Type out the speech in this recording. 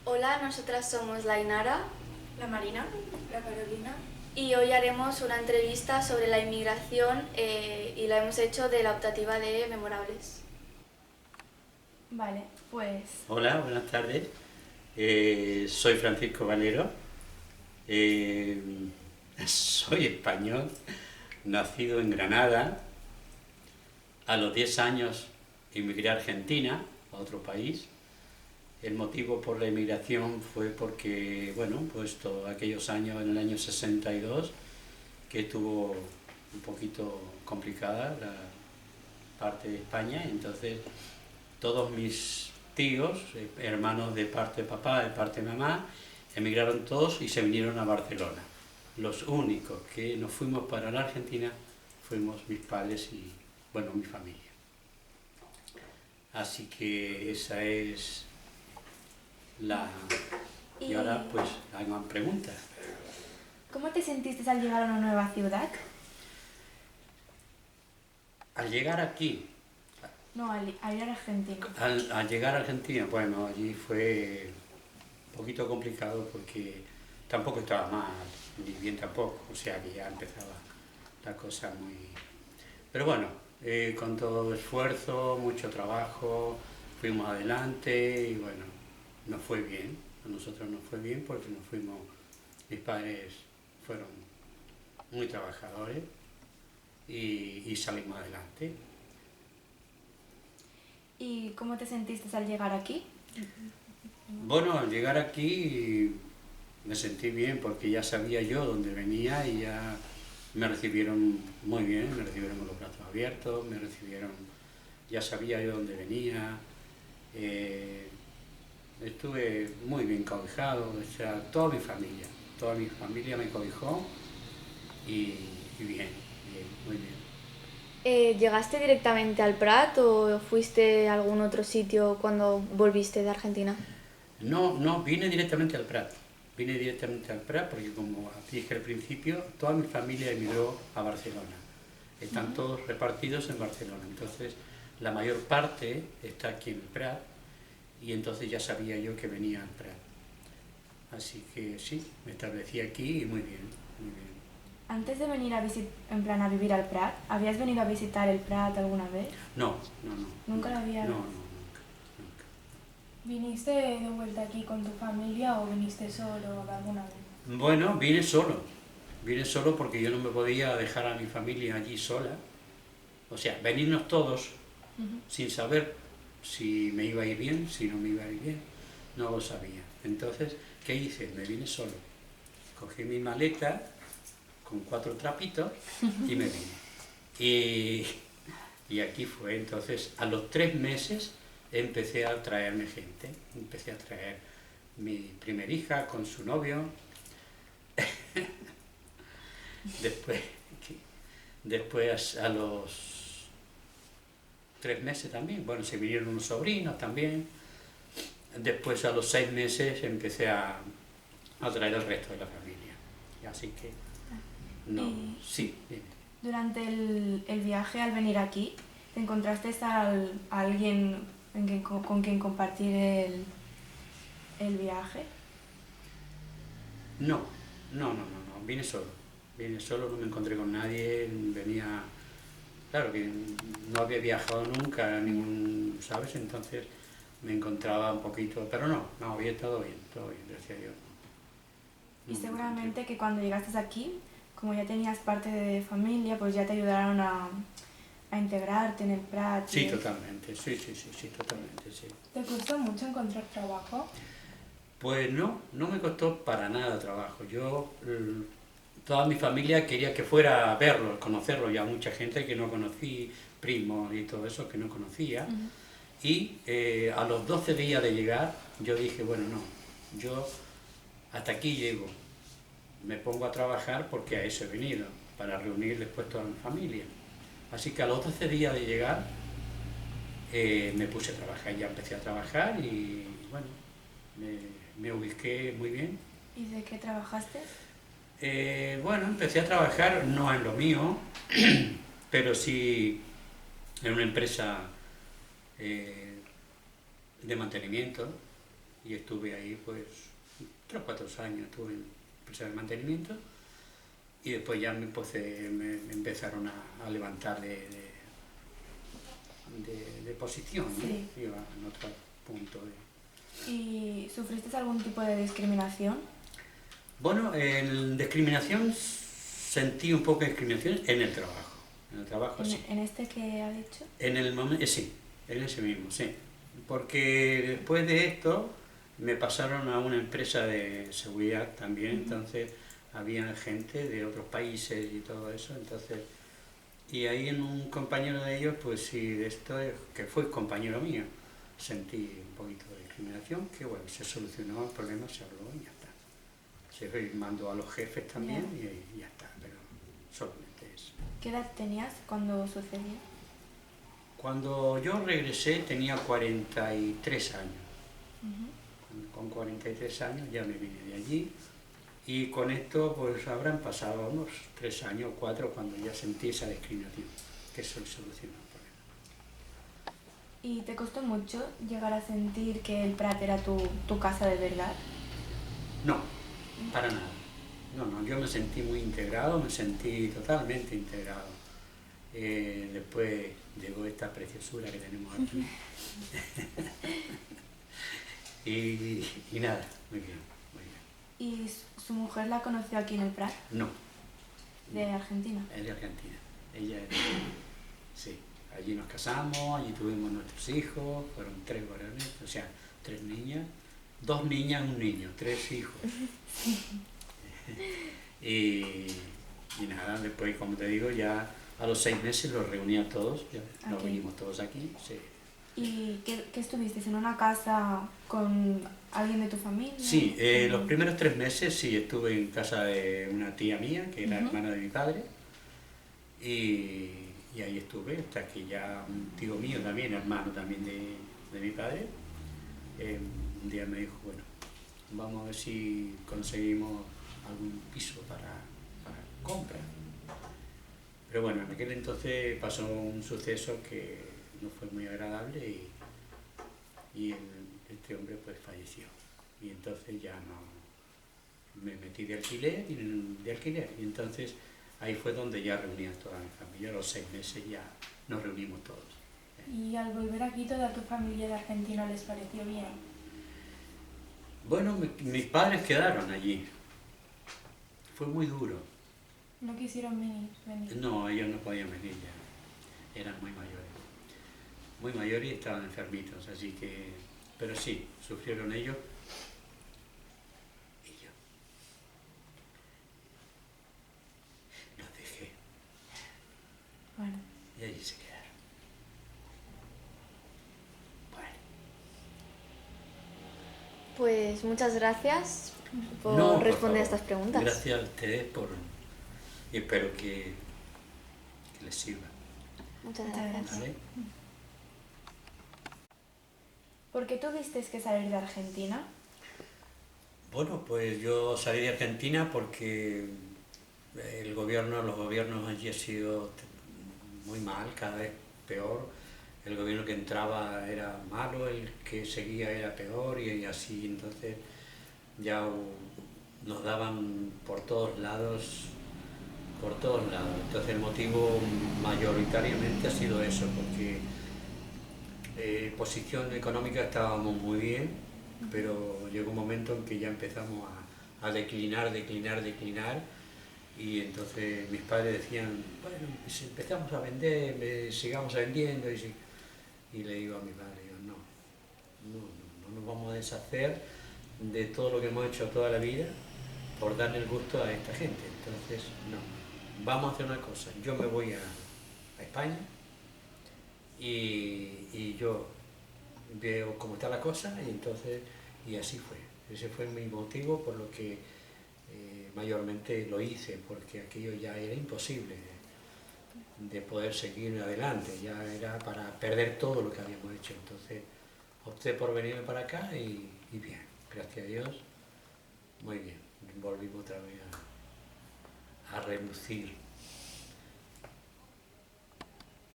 Hola, nosotras somos la Inara La Marina, la Carolina. y hoy haremos una entrevista sobre la inmigración y la hemos hecho de la optativa de Memorables. Vale, pues Hola, buenas tardes. Soy Francisco Valero. Eh, Soy español, nacido en Granada. A los 10 años emigré a Argentina, a otro país. El motivo por la emigración fue porque, bueno, pues todos aquellos años, en el año 62, que estuvo un poquito complicada la parte de España, y entonces todos mis tíos, hermanos de parte de papá, de parte de mamá, emigraron todos y se vinieron a Barcelona. Los únicos que nos fuimos para la Argentina fuimos mis padres y, bueno, mi familia. Así que esa es la... Y ahora pues hagan preguntas. ¿cómo te sentiste al llegar a una nueva ciudad? Al llegar aquí, No, al ir a Argentina. al llegar a Argentina, bueno, allí fue un poquito complicado porque tampoco estaba mal, ni bien tampoco, o sea que ya empezaba la cosa muy... Pero bueno, con todo esfuerzo, mucho trabajo, fuimos adelante y bueno, nos fue bien, a nosotros nos fue bien porque nos fuimos, mis padres fueron muy trabajadores y salimos adelante. ¿Y cómo te sentiste al llegar aquí? Bueno, al llegar aquí me sentí bien porque ya sabía yo dónde venía y ya me recibieron muy bien, me recibieron con los brazos abiertos, me recibieron, ya sabía yo dónde venía, estuve muy bien cobijado, o sea, toda mi familia me cobijó y bien, bien, muy bien. ¿Llegaste directamente al Prat o fuiste a algún otro sitio cuando volviste de Argentina? No, vine directamente al Prat. Vine directamente al Prat porque, como dije al principio, toda mi familia emigró a Barcelona. Están todos repartidos en Barcelona. Entonces, la mayor parte está aquí en el Prat y entonces ya sabía yo que venía al Prat. Así que sí, me establecí aquí y muy bien, muy bien. Antes de venir en plan a vivir al Prat, ¿habías venido a visitar el Prat alguna vez? No. Nunca lo había. No, nunca. ¿Viniste de vuelta aquí con tu familia o viniste solo alguna vez? Bueno, vine solo porque yo no me podía dejar a mi familia allí sola. O sea, venirnos todos sin saber si me iba a ir bien, si no me iba a ir bien, no lo sabía. Entonces, ¿qué hice? Me vine solo. Cogí mi maleta con 4 trapitos y me vine. Y aquí fue. Entonces, a los 3 meses empecé a traerme gente. Empecé a traer mi primer hija con su novio. Después a los 3 meses también, bueno, se vinieron unos sobrinos también. Después a los 6 meses empecé a traer al resto de la familia. Y así que, no, sí, dime. Durante el viaje, al venir aquí, ¿te encontraste a alguien con quien compartir el viaje? No, vine solo, no me encontré con nadie, venía, claro que no había viajado nunca, ¿sabes? Entonces me encontraba un poquito, pero no, había todo bien, gracias a Dios. Y No me seguramente encontré. que cuando llegaste aquí, como ya tenías parte de familia, pues ya te ayudaron a integrarte en el Prat. Sí, totalmente, sí, totalmente, sí. ¿Te costó mucho encontrar trabajo? Pues no me costó para nada trabajo. Toda mi familia quería que fuera a verlo, conocerlo, ya mucha gente que no conocí, primos y todo eso que no conocía. Y a los 12 días de llegar, yo dije, bueno, no, yo hasta aquí llego, me pongo a trabajar porque a eso he venido, para reunir después toda mi familia. Así que a los 12 días de llegar, me puse a trabajar, ya empecé a trabajar y bueno, me ubiqué muy bien. ¿Y de qué trabajaste? Bueno, empecé a trabajar no en lo mío, pero sí en una empresa de mantenimiento y estuve ahí pues 3 o 4 años, estuve en empresa de mantenimiento y después ya me empezaron a levantar de posición, ¿no? Sí. Iba en otro punto. ¿Y sufriste algún tipo de discriminación? Bueno, en discriminación sentí un poco de discriminación en el trabajo. En el trabajo sí. ¿En este que ha dicho? En el momento, sí, en ese mismo, sí. Porque después de esto me pasaron a una empresa de seguridad también, entonces había gente de otros países y todo eso, entonces... Y ahí en un compañero de ellos, pues sí, de esto, que fue compañero mío, sentí un poquito de discriminación, que bueno, se solucionó el problema, se habló y ya está. Se mandó a los jefes también y ya está, pero solamente eso. ¿Qué edad tenías cuando sucedió? Cuando yo regresé tenía 43 años. Con 43 años ya me vine de allí y con esto pues habrán pasado unos 3 años o 4 cuando ya sentí esa discriminación, que eso solucionó el problema. ¿Y te costó mucho llegar a sentir que el Prat era tu casa de verdad? No, para nada. No, yo me sentí muy integrado, me sentí totalmente integrado. Después llegó esta preciosura que tenemos aquí. y nada, muy bien, muy bien. ¿Y su mujer la conoció aquí en el Prat, No, de Argentina? es de Argentina. Ella es de... Sí, allí nos casamos, allí tuvimos nuestros hijos, fueron 3 varones, o sea, 3 niñas, 2 niñas, un niño, 3 hijos. y nada, después, como te digo, ya a los 6 meses los reuní a todos, ya nos Aquí. vinimos todos aquí. Sí, ¿Y qué estuviste? ¿En una casa con alguien de tu familia? sí, los primeros 3 meses sí estuve en casa de una tía mía, que era hermana de mi padre, y ahí estuve, hasta que ya un tío mío también, hermano también de mi padre, un día me dijo, bueno, vamos a ver si conseguimos algún piso para compra. Pero bueno, en aquel entonces pasó un suceso que no fue muy agradable y este hombre pues falleció. Y entonces ya no me metí de alquiler y entonces ahí fue donde ya reuní a toda mi familia. A los 6 meses ya nos reunimos todos. ¿Y al volver aquí toda tu familia de Argentina les pareció bien? Bueno, mis padres quedaron allí. Fue muy duro. No quisieron venir. No, ellos no podían venir ya. Eran muy mayores. Muy mayores y estaban enfermitos, así que... Pero sí, sufrieron ellos y yo. Los dejé Bueno. y allí se quedaron. Bueno. Pues muchas gracias por No, responder a favor. estas preguntas. Gracias a ustedes y espero que les sirva. Muchas Muchas gracias. ¿Vale? ¿Por qué tuviste que salir de Argentina? Bueno, pues yo salí de Argentina porque los gobiernos allí han sido muy mal, cada vez peor. El gobierno que entraba era malo, el que seguía era peor y así, entonces ya nos daban por todos lados. Entonces el motivo mayoritariamente ha sido eso, porque posición económica estábamos muy bien, pero llegó un momento en que ya empezamos a declinar, y entonces mis padres decían, bueno, si empezamos a vender, sigamos vendiendo, y le digo a mi padre, no nos vamos a deshacer de todo lo que hemos hecho toda la vida por darle el gusto a esta gente, entonces no, vamos a hacer una cosa, yo me voy a España, y yo veo cómo está la cosa y así fue. Ese fue mi motivo por lo que mayormente lo hice, porque aquello ya era imposible de poder seguir adelante, ya era para perder todo lo que habíamos hecho. Entonces opté por venirme para acá y bien, gracias a Dios, muy bien, volvimos otra vez a relucir